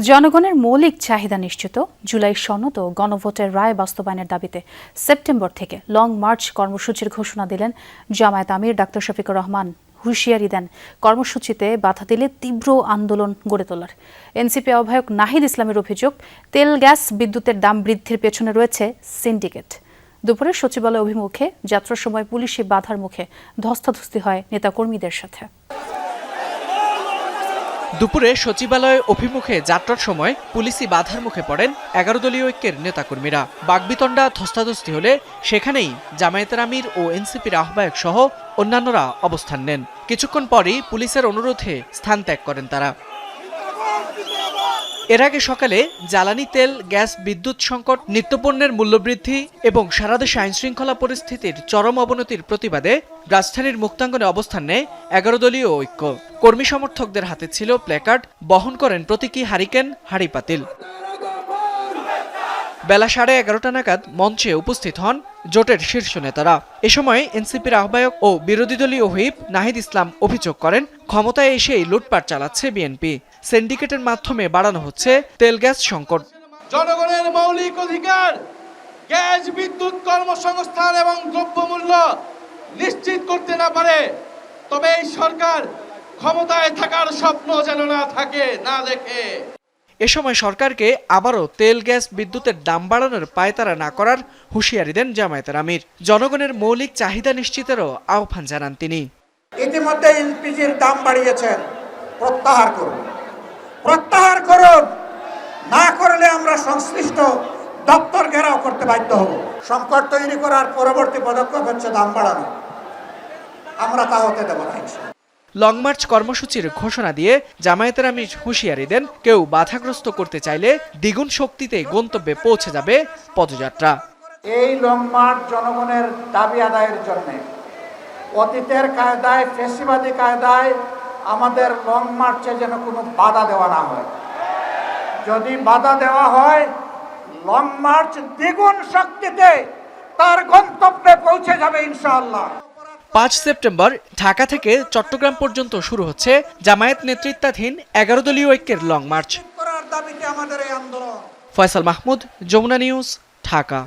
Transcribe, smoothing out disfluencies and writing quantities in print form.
জনগণের মৌলিক চাহিদা নিশ্চিত, জুলাই সনদ ও গণভোটের রায় বাস্তবায়নের দাবিতে সেপ্টেম্বর থেকে লং মার্চ কর্মসূচির ঘোষণা দিলেন জামায়াত আমির ডাক্তার শফিকুর রহমান। হুঁশিয়ারি দেন কর্মসূচিতে বাধা দিলে তীব্র আন্দোলন গড়ে তোলার। এনসিপি আহ্বায়ক নাহিদ ইসলামের অভিযোগ, তেল গ্যাস বিদ্যুতের দাম বৃদ্ধির পেছনে রয়েছে সিন্ডিকেট। দুপুরে সচিবালয় অভিমুখে যাত্রার সময় পুলিশি বাধার মুখে ধস্তাধস্তি হয় নেতাকর্মীদের সাথে। দুপুরে সচিবালয় অভিমুখে যাত্রার সময় পুলিশি বাধার মুখে পড়েন ১১ দলীয় ঐক্যের নেতাকর্মীরা। বাগবিতণ্ডা ধস্তাধস্তি হলে সেখানেই জামায়াতের আমির ও এনসিপির আহ্বায়ক সহ অন্যান্যরা অবস্থান নেন। কিছুক্ষণ পরই পুলিশের অনুরোধে স্থান ত্যাগ করেন তারা। এর আগে সকালে জ্বালানি তেল, গ্যাস, বিদ্যুৎ সংকট, নিত্যপণ্যের মূল্যবৃদ্ধি এবং সারা দেশে আইনশৃঙ্খলা পরিস্থিতির চরম অবনতির প্রতিবাদে রাজধানীর মুক্তাঙ্গনে অবস্থান নেয় ১১ দলীয় ঐক্য। কর্মী সমর্থকদের হাতে ছিল প্ল্যাকার্ড, বহন করেন প্রতীকী হারিকেন, হাঁড়িপাতিল। বেলা 11:30 নাগাদ মঞ্চে উপস্থিত হন জোটের শীর্ষ নেতারা। এ সময় এনসিপির আহ্বায়ক ও বিরোধী দলীয় হুইপ নাহিদ ইসলাম অভিযোগ করেন, ক্ষমতায় এসেই লুটপাট চালাচ্ছে বিএনপি। সিন্ডিকেটের মাধ্যমে বাড়ানো হচ্ছে তেল গ্যাস সংকট। জনগণের মৌলিক অধিকার গ্যাস, বিদ্যুৎ, কর্মসংস্থান এবং দ্রব্যমূল্য নিশ্চিত করতে না পারে, তবে এই সরকার ক্ষমতায় থাকার স্বপ্ন যেন না থাকে, না দেখে। এ সময় সরকারকে আবারও তেল, গ্যাস, বিদ্যুতের দাম বাড়ানোর পায়তারা না করার হুঁশিয়ারি দেন জামায়াতের আমির। জনগণের মৌলিক চাহিদা নিশ্চিতেরও আহ্বান জানান তিনি। ইতিমধ্যে এলপিজির দাম বাড়িয়েছেন, প্রত্যাহার করুন, প্রত্যাহার করুন। না করলে আমরা সংশ্লিষ্ট দপ্তর ঘেরাও করতে বাধ্য হব। সংকট তৈরি করার পরবর্তী পদক্ষেপ হচ্ছে দাম বাড়ানো। আমরা তা হতে দেব না। লং মার্চ কর্মসূচির ঘোষণা দিয়ে জামায়াতের আমির হুঁশিয়ারি দেন, কেউ বাধাগ্রস্ত করতে চাইলে দ্বিগুণ শক্তিতে গন্তব্যে পৌঁছে যাবে পদযাত্রা। এই লং মার্চ জনগণের দাবি আদায়ের জন্য। অতীতের কায়দায়, ফ্যাসিবাদী কায়দায় আমাদের লং মার্চে যেন কোনো বাধা দেওয়া না হয়। যদি বাধা দেওয়া হয়, লং মার্চ দ্বিগুণ শক্তিতে তার গন্তব্যে পৌঁছে যাবে ইনশাআল্লাহ। ৫ সেপ্টেম্বর ঢাকা থেকে চট্টগ্রাম পর্যন্ত শুরু হচ্ছে জামায়াত নেতৃত্বাধীন ১১ দলীয় ঐক্যের লং মার্চ। করার দাবিতে আমাদের এই আন্দোলন। ফয়সাল মাহমুদ, যমুনা নিউজ, ঢাকা।